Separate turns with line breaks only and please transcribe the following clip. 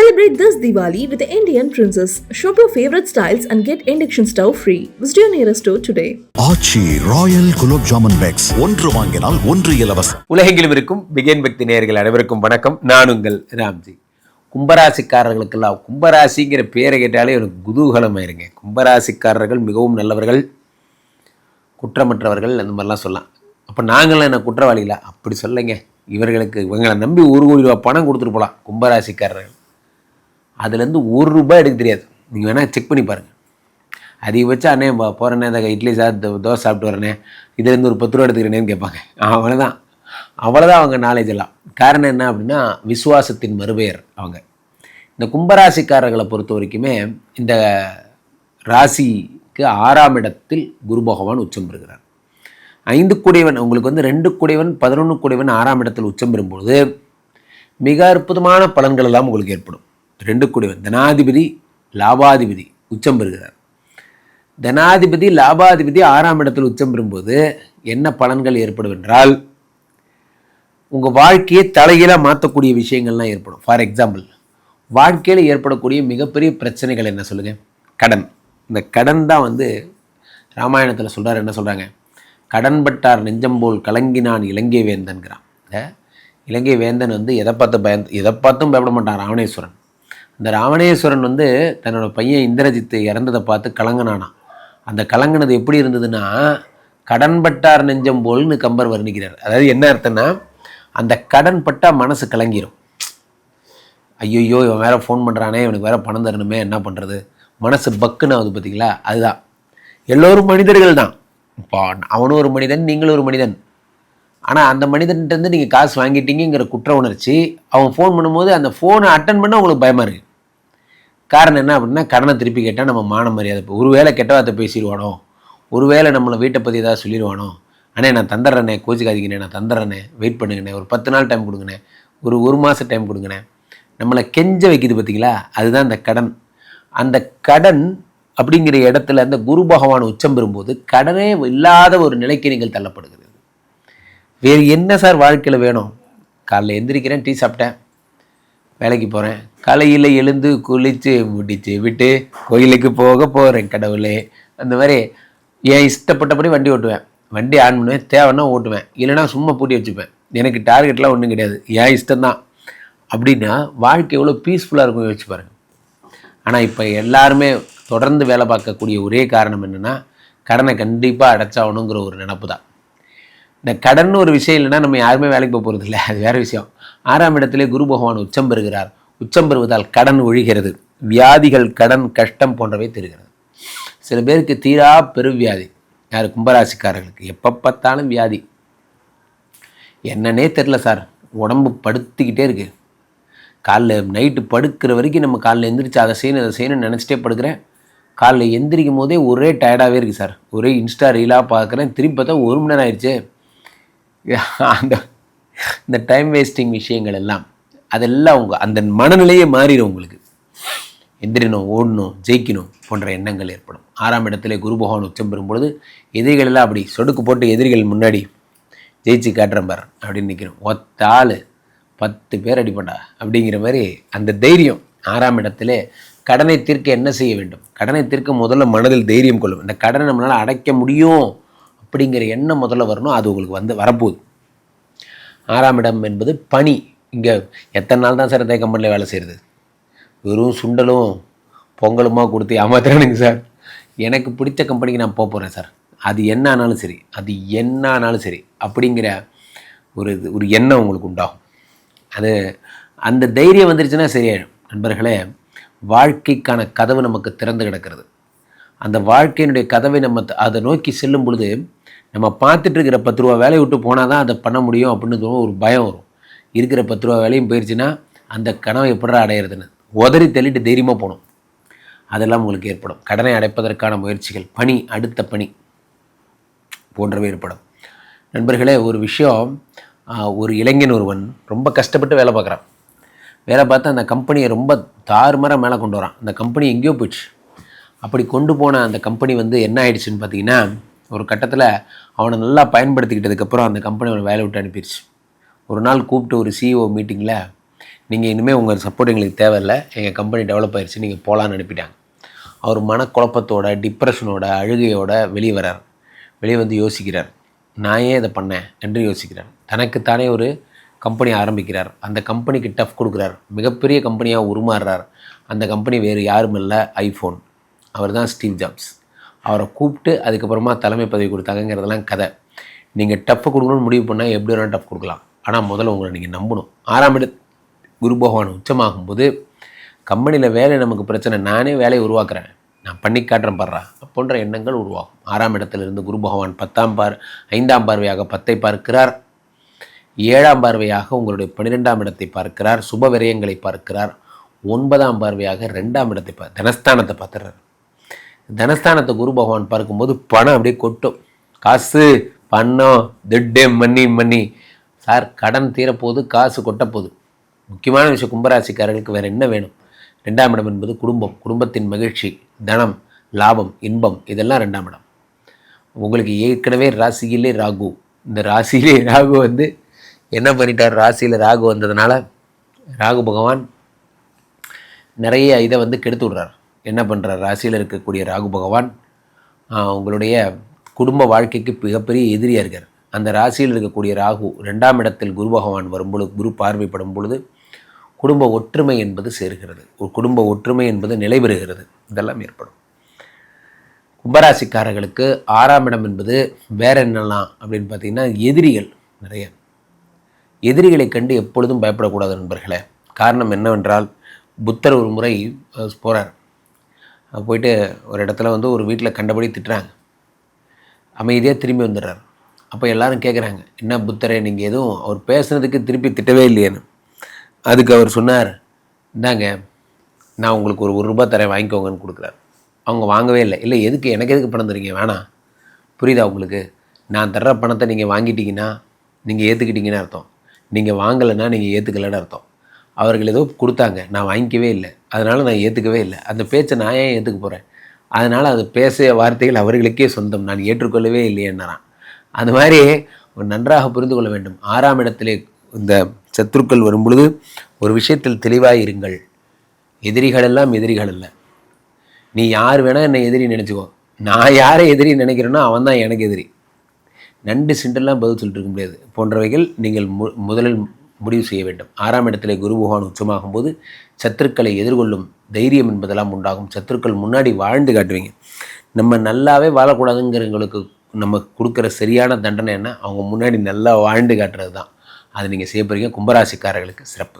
Celebrate this Diwali with the Indian Princess. Shop your favorite styles and get induction stove free. Visit your nearest store today.
Aachi royal gulab jamun packs ஒன்று வாங்கினால் ஒன்று இலவசம்.
உலகெங்கிலும் இருக்கும் began பக்தி நேயர்கள் அனைவருக்கும் வணக்கம். நான் உங்கள் ராம்ஜி. கும்பராசிக்காரர்களுக்கெல்லாம் கும்பராசிங்கிற பேரை கேட்டாலே எனக்கு குதூகலமாயிருங்க. கும்பராசிக்காரர்கள் மிகவும் நல்லவர்கள், குற்றமற்றவர்கள், அந்த மாதிரிலாம் சொல்லலாம். அப்போ நாங்களாம் என்ன குற்றவாளிகளா? அப்படி சொல்லைங்க. இவங்களை நம்பி 1 கோடி ரூபா பணம் கொடுத்துட்டு போகலாம் கும்பராசிக்காரர்கள். அதுலேருந்து ₹1 எடுக்க தெரியாது. நீங்கள் வேணால் செக் பண்ணி பாருங்கள். அதிகபட்சம் அண்ணே போகிறேன்னே இந்த இட்லி தோசை சாப்பிட்டு வரேனே, இதுலேருந்து ஒரு ₹10 எடுத்துக்கிறேனேன்னு கேட்பாங்க. அவ்வளோதான் அவங்க நாலேஜ் எல்லாம். காரணம் என்ன அப்படின்னா, விசுவாசத்தின் மறுபெயர் அவங்க. இந்த கும்பராசிக்காரர்களை பொறுத்த வரைக்குமே இந்த ராசிக்கு 6ஆம் இடத்தில் குரு பகவான் உச்சம் பெறுகிறார். 5 கூடையவன் உங்களுக்கு 2 கூடையவன் 11 கூடையவன் 6ஆம் இடத்தில் உச்சம் பெறும்பொழுது மிக அற்புதமான பலன்கள் எல்லாம் உங்களுக்கு ஏற்படும். 2 கூடையவன் தனாதிபதி லாபாதிபதி உச்சம் பெறுகிறார். தனாதிபதி லாபாதிபதி 6ஆம் இடத்தில் உச்சம் பெறும்போது என்ன பலன்கள் ஏற்படும் என்றால், உங்கள் வாழ்க்கையை தலைகீழாக மாற்றக்கூடிய விஷயங்கள்லாம் ஏற்படும். ஃபார் எக்ஸாம்பிள், வாழ்க்கையில் ஏற்படக்கூடிய மிகப்பெரிய பிரச்சனைகள் என்ன சொல்லுங்கள்? கடன். இந்த கடன் தான் ராமாயணத்தில் சொல்கிறார். என்ன சொல்கிறாங்க? கடன்பட்டார் நெஞ்சம்போல் கலங்கினான் இலங்கை வேந்தன்கிறான். இலங்கை வேந்தன் எதை பார்த்தும் பயப்பட மாட்டான். ராவணேஸ்வரன். இந்த ராவணேஸ்வரன் தன்னோட பையன் இந்திரஜித்து இறந்ததை பார்த்து கலங்கினானா. அந்த கலங்கினது எப்படி இருந்ததுன்னா, கடன்பட்டார் நெஞ்சம் போல்னு கம்பர் வர்ணிக்கிறார். அதாவது என்ன அர்த்தம்னா, அந்த கடன் பட்டால் மனசு கலங்கிடும். ஐயோ இவன் வேறு ஃபோன் பண்ணுறானே, இவனுக்கு வேறு பணம் தரணுமே, என்ன பண்ணுறது, மனசு பக்குன்னு ஆகுது. பார்த்தீங்களா? அதுதான். எல்லோரும் மனிதர்கள் தான். இப்போ அவனும் ஒரு மனிதன், நீங்களும் ஒரு மனிதன். ஆனால் அந்த மனிதன்கிட்ட நீங்கள் காசு வாங்கிட்டீங்கிற குற்ற உணர்ச்சி, அவன் ஃபோன் பண்ணும்போது அந்த ஃபோனை அட்டன் பண்ண உங்களுக்கு பயமாக இருக்குது. காரணம் என்ன அப்படின்னா, கடனை திருப்பி கேட்டால் நம்ம மான மரியாதை. இப்போ ஒருவேளை கெட்ட வார்த்தை பேசிடுவானோ, ஒருவேளை நம்மளை வீட்டை பற்றி ஏதாவது சொல்லிடுவானோ. அண்ணே நான் தந்துடுறேனே, கோச்சிக்காதீங்கண்ணே, நான் தந்துடுறேனே, வெயிட் பண்ணுங்கண்ணே, ஒரு 10 நாள் டைம் கொடுங்கண்ணே, ஒரு மாதம் டைம் கொடுங்கண்ணே, நம்மளை கெஞ்ச வைக்கிது. பார்த்தீங்களா? அதுதான் அந்த கடன். அந்த கடன் அப்படிங்கிற இடத்துல அந்த குரு பகவான் உச்சம் பெறும்போது கடனே இல்லாத ஒரு நிலைக்கு நீங்கள் தள்ளப்படுகிறது. வேறு என்ன சார் வாழ்க்கையில் வேணும்? காலைல எந்திரிக்கிறேன், டீ சாப்பிட்டேன், வேலைக்கு போகிறேன், காலையில் எழுந்து குளித்து முடிச்சு விட்டு கோயிலுக்கு போகிறேன் கடவுளே. அந்த மாதிரி என் இஷ்டப்பட்டபடி வண்டி ஓட்டுவேன், வண்டி ஆன் பண்ணுவேன், தேவைன்னா ஓட்டுவேன், இல்லைனா சும்மா பூட்டி வச்சுப்பேன். எனக்கு டார்கெட்லாம் ஒன்றும் கிடையாது, என் இஷ்டம்தான். அப்படின்னா வாழ்க்கை எவ்வளோ பீஸ்ஃபுல்லாக இருக்கும் யோசிச்சு பாருங்கள். ஆனால் இப்போ எல்லாருமே தொடர்ந்து வேலை பார்க்கக்கூடிய ஒரே காரணம் என்னென்னா, கடனை கண்டிப்பாக அடைச்சாகணுங்கிற ஒரு நினப்பு தான். இந்த கடன் ஒரு விஷயம் இல்லைன்னா நம்ம யாருமே வேலைக்கு போக போகிறது இல்லை, அது வேறு விஷயம். 6ஆம் இடத்திலே குரு பகவான் உச்சம் பெறுகிறார். உச்சம் பெறுவதால் கடன் ஒழிகிறது, வியாதிகள், கடன், கஷ்டம் போன்றவை தருகிறது. சில பேருக்கு தீரா பெருவியாதி. யார்? கும்பராசிக்காரர்களுக்கு. எப்போ பார்த்தாலும் வியாதி, என்னன்னே தெரில சார், உடம்பு படுத்திக்கிட்டே இருக்குது. காலைல நைட்டு படுக்கிற வரைக்கும் நம்ம காலைல எந்திரிச்சு அதை செய்யணும்னு நினச்சிட்டே படுக்கிறேன். காலைல எந்திரிக்கும் போதே ஒரே டயர்டாகவே இருக்குது சார். ஒரே இன்ஸ்டா ரீலாக பார்க்குறேன், திருப்பி பார்த்தா 1 மணி நேரம் ஆயிடுச்சு. இந்த டைம் வேஸ்டிங் விஷயங்கள் எல்லாம் அதெல்லாம் அந்த மனநிலையே மாறிடும். உங்களுக்கு எந்திரிணும், ஓடணும், ஜெயிக்கணும் போன்ற எண்ணங்கள் ஏற்படும். 6ஆம் இடத்துல குரு பகவான் உச்சம் பெறும்பொழுது எதிரிகள் எல்லாம் அப்படி சொடுக்கு போட்டு எதிரிகள் முன்னாடி ஜெயிச்சு காட்டுறேன் பார் அப்படின்னு நிற்கணும். ஒத்த ஆள் 10 பேர் அடிப்பண்டா அப்படிங்கிற மாதிரி அந்த தைரியம். 6ஆம் இடத்துல கடனை தீர்க்க என்ன செய்ய வேண்டும்? கடனை தீர்க்க முதல்ல மனதில் தைரியம் கொள்ளும். இந்த கடனை நம்மளால் அடைக்க முடியும் அப்படிங்கிற எண்ணம் முதல்ல வரணும். அது உங்களுக்கு வரப்போகுது. 6ஆம் இடம் என்பது பணி. இங்கே எத்தனை நாள் தான் சார் இந்த கம்பெனியில் வேலை செய்கிறது? வெறும் சுண்டலும் பொங்கலுமா கொடுத்து ஏமாத்துறானுங்க சார். எனக்கு பிடிச்ச கம்பெனிக்கு நான் போகிறேன் சார், அது என்ன ஆனாலும் சரி அப்படிங்கிற ஒரு எண்ணம் உங்களுக்கு உண்டாகும். அந்த தைரியம் வந்துருச்சுன்னா சரியாயிடும். நண்பர்களே, வாழ்க்கைக்கான கதவு நமக்கு திறந்து கிடக்கிறது. அந்த வாழ்க்கையினுடைய கதவை நம்ம அதை நோக்கி செல்லும் பொழுது, நம்ம பார்த்துட்டு இருக்கிற 10 ரூபா வேலையை விட்டு போனால் தான் அதை பண்ண முடியும் அப்படின்னு ஒரு பயம் வரும். இருக்கிற 10 ரூபா வேலையும் போயிடுச்சுன்னா அந்த கனவை எப்படா அடையிறதுன்னு உதறி தள்ளிட்டு தைரியமாக போகணும். அதெல்லாம் உங்களுக்கு ஏற்படும். கடனை அடைப்பதற்கான முயற்சிகள், பணி, அடுத்த பணி போன்றவை ஏற்படும். நண்பர்களே, ஒரு விஷயம், ஒரு இளைஞன் ஒருவன் ரொம்ப கஷ்டப்பட்டு வேலை பார்க்குறான். வேலை பார்த்து அந்த கம்பெனியை ரொம்ப தாறுமாறாக மேலே கொண்டு வரான். அந்த கம்பெனி எங்கேயோ போயிடுச்சு. அப்படி கொண்டு போன அந்த கம்பெனி என்ன ஆயிடுச்சுன்னு பார்த்தீங்கன்னா, ஒரு கட்டத்தில் அவனை நல்லா பயன்படுத்திக்கிட்டதுக்கப்புறம் அந்த கம்பெனி அவனை வேலை விட்டு அனுப்பிடுச்சு. ஒரு நாள் கூப்பிட்டு ஒரு சிஇஓ மீட்டிங்கில், நீங்கள் இனிமேல் உங்கள் சப்போர்ட் எங்களுக்கு தேவையில்லை, எங்கள் கம்பெனி டெவலப் ஆயிடுச்சு, நீங்கள் போகலான்னு அனுப்பிட்டாங்க. அவர் மனக்குழப்பத்தோட, டிப்ரெஷனோட, அழுகையோட வெளியே வர்றார். வெளியே வந்து யோசிக்கிறார், நான் ஏன் இதை பண்ணேன் என்று யோசிக்கிறார். தனக்குத்தானே ஒரு கம்பெனி ஆரம்பிக்கிறார். அந்த கம்பெனிக்கு டஃப் கொடுக்குறார். மிகப்பெரிய கம்பெனியாக உருமாறுறார். அந்த கம்பெனி வேறு யாரும் இல்லை, ஐஃபோன். அவர் தான் ஸ்டீவ் ஜாப்ஸ். அவரை கூப்பிட்டு அதுக்கப்புறமா தலைமை பதவி கொடுத்தாங்கிறதெல்லாம் கதை. நீங்கள் டஃப்பை கொடுக்கணும்னு முடிவு பண்ணால் எப்படி வேணாலும் டஃப் கொடுக்கலாம். ஆனால் முதல்ல உங்களை நீங்கள் நம்பணும். 6ஆம் இடம் குரு பகவான் உச்சமாகும்போது கம்பெனியில் வேலை நமக்கு பிரச்சனை, நானே வேலையை உருவாக்குறேன், நான் பண்ணி காட்டுறேன் படுறா போன்ற எண்ணங்கள் உருவாகும். 6ஆம் இடத்திலிருந்து குரு பகவான் 5ஆம் பார்வையாக 10ஐ பார்க்கிறார். 7ஆம் பார்வையாக உங்களுடைய 12ஆம் இடத்தை பார்க்கிறார். சுப விரயங்களை பார்க்கிறார். 9ஆம் பார்வையாக 2ஆம் இடத்தை தனஸ்தானத்தை பார்த்துறார். தனஸ்தானத்தை குரு பகவான் பார்க்கும்போது பணம் அப்படியே கொட்டும். காசு, பணம், திட்டு, மணி சார். கடன் தீரப்போகுது, காசு கொட்டப்போகுது. முக்கியமான விஷயம், கும்பராசிக்காரர்களுக்கு வேறு என்ன வேணும்? 2ஆம் இடம் என்பது குடும்பம், குடும்பத்தின் மகிழ்ச்சி, தனம், லாபம், இன்பம், இதெல்லாம் 2ஆம் இடம். உங்களுக்கு ஏற்கனவே ராசியிலே ராகு. இந்த ராசியிலே ராகு வந்து என்ன பண்ணிட்டார்? ராசியில் ராகு வந்ததுனால ராகு பகவான் நிறைய இதை வந்து கெடுத்து விடுறார். என்ன பண்ணுறார்? ராசியில் இருக்கக்கூடிய ராகு பகவான் உங்களுடைய குடும்ப வாழ்க்கைக்கு மிகப்பெரிய எதிரியாக இருக்கார். அந்த ராசியில் இருக்கக்கூடிய ராகு 2ஆம் இடத்தில் குரு பகவான் வரும்பொழுது, குரு பார்வைப்படும் பொழுது குடும்ப ஒற்றுமை என்பது சேர்கிறது. ஒரு குடும்ப ஒற்றுமை என்பது நிலை பெறுகிறது. இதெல்லாம் ஏற்படும். கும்பராசிக்காரர்களுக்கு 6ஆம் இடம் என்பது வேற என்னெல்லாம் அப்படின்னு பார்த்தீங்கன்னா, எதிரிகள் நிறைய. எதிரிகளை கண்டு எப்பொழுதும் பயப்படக்கூடாது நண்பர்களே. காரணம் என்னவென்றால், புத்தர் ஒரு முறை போகிறார். போயிட்டு ஒரு இடத்துல வந்து ஒரு வீட்டில் கண்டபடி திட்டுறாங்க. அமைதியாக திரும்பி வந்துடுறார். அப்போ எல்லாரும் கேட்குறாங்க, என்ன புத்தரே, நீங்கள் எதுவும் அவர் பேசுனதுக்கு திருப்பி திட்டவே இல்லையேன்னு. அதுக்கு அவர் சொன்னார், இந்தாங்க நான் உங்களுக்கு ஒரு ரூபா தரேன், வாங்கிக்கோங்கன்னு கொடுக்குறாரு. அவங்க வாங்கவே இல்லை. இல்லை, எதுக்கு, எனக்கு எதுக்கு பணம் தரீங்க, வேணாம். புரியுதா உங்களுக்கு? நான் தர்ற பணத்தை நீங்கள் வாங்கிட்டீங்கன்னா நீங்கள் ஏற்றுக்கிட்டீங்கன்னு அர்த்தம். நீங்கள் வாங்கலைன்னா நீங்கள் ஏற்றுக்கலைன்னு அர்த்தம். அவர்கள் ஏதோ கொடுத்தாங்க, நான் வாங்கிக்கவே இல்லை, அதனால் நான் ஏற்றுக்கவே இல்லை. அந்த பேச்சை நான் ஏன் ஏற்றுக்க போகிறேன்? அதனால் அது பேசிய வார்த்தைகள் அவர்களுக்கே சொந்தம், நான் ஏற்றுக்கொள்ளவே இல்லையேன்னாரான். அது மாதிரி நன்றாக புரிந்து கொள்ள வேண்டும். 6ஆம் இடத்திலே இந்த சத்துருக்கள் வரும் பொழுது ஒரு விஷயத்தில் தெளிவாக இருங்கள். எதிரிகளெல்லாம் எதிரிகள் இல்லை. நீ யார் வேணால் என்னை எதிரி நினச்சிக்கோ, நான் யாரை எதிரி நினைக்கிறேனோ அவன் தான் எனக்கு எதிரி. நண்டு சிண்டெல்லாம் பதில் சொல்லிட்டு இருக்க முடியாது போன்றவைகள் நீங்கள் முதலில் முடிவு செய்ய வேண்டும். 6ஆம் இடத்திலே குரு பகவான் உச்சமாகும்போது சத்துருக்களை எதிர்கொள்ளும் தைரியம் என்பதெல்லாம் உண்டாகும். சத்துருக்கள் முன்னாடி வாழ்ந்து காட்டுவீங்க. நம்ம நல்லாவே வாழக்கூடாதுங்கிறவங்களுக்கு நம்ம கொடுக்குற சரியான தண்டனை என்ன? அவங்க முன்னாடி நல்லா வாழ்ந்து காட்டுறது தான். அதை நீங்கள் செய்ய போகிறீங்க. கும்பராசிக்காரர்களுக்கு சிறப்பு.